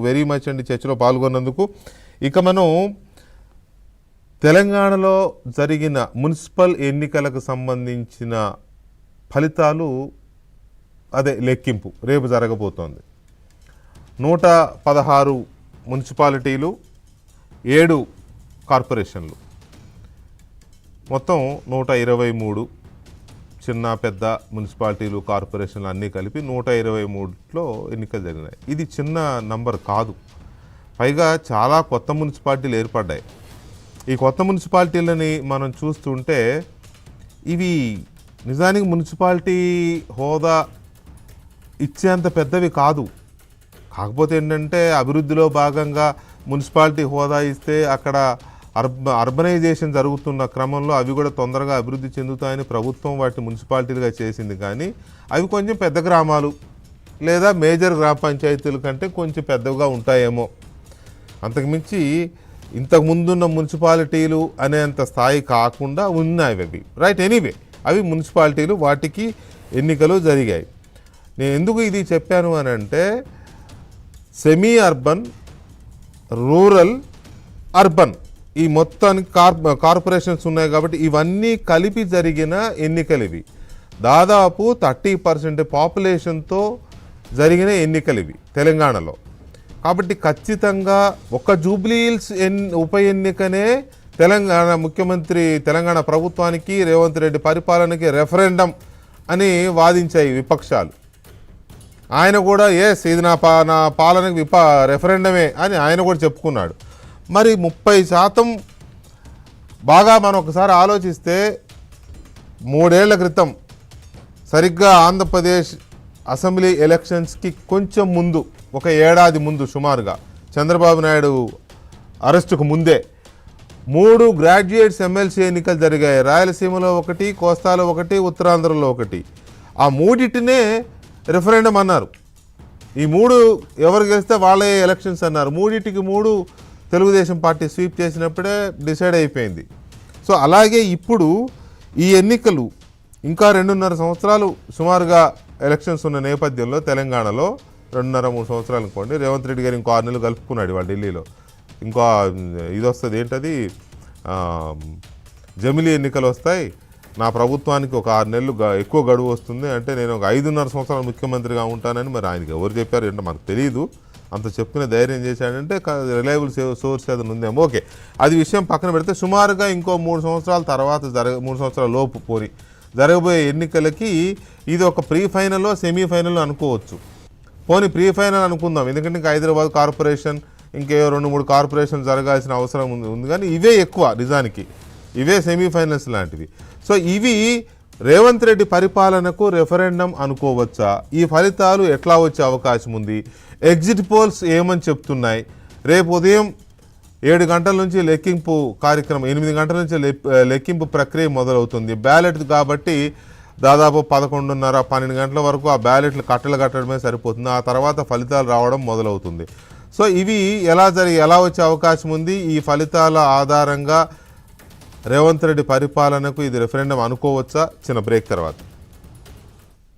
Very much అండి చర్చలో పాల్గొన్నందుకు. ఇక మనం తెలంగాణలో జరిగిన మున్సిపల్ ఎన్నికలకు సంబంధించిన ఫలితాలు లెక్కింపు రేపు జరగబోతోంది. 116 మున్సిపాలిటీలు, 7 కార్పొరేషన్లు, మొత్తం 123 చిన్న పెద్ద మున్సిపాలిటీలు కార్పొరేషన్లు అన్నీ కలిపి 123లో ఎన్నికలు జరిగినాయి. ఇది చిన్న నంబర్ కాదు. పైగా చాలా కొత్త మున్సిపాలిటీలు ఏర్పడ్డాయి. ఈ కొత్త మున్సిపాలిటీలని మనం చూస్తుంటే ఇవి నిజానికి మున్సిపాలిటీ హోదా ఇచ్చేంత పెద్దవి కాదు. కాకపోతే ఏంటంటే అభివృద్ధిలో భాగంగా మున్సిపాలిటీ హోదా ఇస్తే అక్కడ అర్బనైజేషన్ జరుగుతున్న క్రమంలో అవి కూడా తొందరగా అభివృద్ధి చెందుతాయని ప్రభుత్వం వాటిని మున్సిపాలిటీలుగా చేసింది. కానీ అవి కొంచెం పెద్ద గ్రామాలు లేదా మేజర్ గ్రామ పంచాయతీల కంటే కొంచెం పెద్దగా ఉంటాయేమో. అంతకుమించి ఇంతకుముందున్న మున్సిపాలిటీలు అనేంత స్థాయి కాకుండా ఉన్నాయి అవి. రైట్, ఎనీవే అవి మున్సిపాలిటీలు, వాటికి ఎన్నికలు జరిగాయి. నేను ఎందుకు ఇది చెప్పాను అని అంటే సెమీ అర్బన్, రూరల్, అర్బన్ ఈ మొత్తానికి కార్పొరేషన్స్ ఉన్నాయి కాబట్టి ఇవన్నీ కలిపి జరిగిన ఎన్నికలు ఇవి. దాదాపు 30% పాపులేషన్తో జరిగిన ఎన్నికలు ఇవి తెలంగాణలో. కాబట్టి ఖచ్చితంగా ఒక జూబ్లీ హిల్స్ ఉప ఎన్నికనే తెలంగాణ ప్రభుత్వానికి రేవంత్ రెడ్డి పరిపాలనకి రెఫరెండం అని వాదించాయి విపక్షాలు. ఆయన కూడా ఇది నా పాలనకి రెఫరెండమే అని ఆయన కూడా చెప్పుకున్నాడు. మరి 30% బాగా మనం ఒకసారి ఆలోచిస్తే 3 ఏళ్ల క్రితం సరిగ్గా ఆంధ్రప్రదేశ్ అసెంబ్లీ ఎలక్షన్స్కి కొంచెం ముందు, ఒక ఏడాది ముందు సుమారుగా, చంద్రబాబు నాయుడు అరెస్టుకు ముందే 3 గ్రాడ్యుయేట్స్ ఎమ్మెల్సీ ఎన్నికలు జరిగాయి. రాయలసీమలో 1, కోస్తాలో 1, ఉత్తరాంధ్రలో 1. ఆ మూడిటినే రెఫరెండం అన్నారు. ఈ 3 ఎవరు గెలిస్తే వాళ్ళే ఎలక్షన్స్ అన్నారు. 3 తెలుగుదేశం పార్టీ స్వీప్ చేసినప్పుడే డిసైడ్ అయిపోయింది. సో అలాగే ఇప్పుడు ఈ ఎన్నికలు ఇంకా 2.5 సంవత్సరాలు సుమారుగా ఎలక్షన్స్ ఉన్న నేపథ్యంలో తెలంగాణలో 2.5-3 సంవత్సరాలు అనుకోండి. రేవంత్ రెడ్డి గారు ఇంకో 6 నెలలు కలుపుకున్నాడు ఇవాళ ఢిల్లీలో. ఇంకో ఇది వస్తుంది, ఏంటది, జమిలీ ఎన్నికలు వస్తాయి. నా ప్రభుత్వానికి ఒక 6 నెలలు ఎక్కువ గడువు వస్తుంది అంటే నేను ఒక 5.5 సంవత్సరాలు ముఖ్యమంత్రిగా ఉంటానని మరి ఆయనకి ఎవరు చెప్పారు ఏంటో మనకు తెలియదు. అంత చెప్పుకునే ధైర్యం చేశాడంటే రిలయబుల్ సోర్స్ ఏదైనా ఉందేమో. ఓకే, అది విషయం పక్కన పెడితే సుమారుగా ఇంకో 3 సంవత్సరాల తర్వాత 3 సంవత్సరాల లోపు జరగబోయే ఎన్నికలకి ఇది ఒక ప్రీ ఫైనల్లో సెమీఫైనల్లో అనుకోవచ్చు. ప్రీ ఫైనల్ అనుకుందాం, ఎందుకంటే ఇంకా హైదరాబాద్ కార్పొరేషన్ ఇంకే 2-3 కార్పొరేషన్ జరగాల్సిన అవసరం ఉంది. కానీ ఇవే ఎక్కువ, నిజానికి ఇవే సెమీఫైనల్స్ లాంటివి. సో ఇవి రేవంత్ రెడ్డి పరిపాలనకు రెఫరెండం అనుకోవచ్చా? ఈ ఫలితాలు ఎట్లా వచ్చే అవకాశం ఉంది? ఎగ్జిట్ పోల్స్ ఏమని చెప్తున్నాయి? రేపు ఉదయం 7 గంటల నుంచి లెక్కింపు కార్యక్రమం, 8 గంటల నుంచి లెక్కింపు ప్రక్రియ మొదలవుతుంది. బ్యాలెట్ కాబట్టి దాదాపు 11:30-12 గంటల వరకు ఆ బ్యాలెట్లు కట్టడమే సరిపోతుంది. ఆ తర్వాత ఫలితాలు రావడం మొదలవుతుంది. సో ఇవి ఎలా వచ్చే అవకాశం ఉంది? ఈ ఫలితాల ఆధారంగా రేవంత్ రెడ్డి పరిపాలనకు ఇది రెఫరెండం అనుకోవచ్చా? చిన్న బ్రేక్ తర్వాత.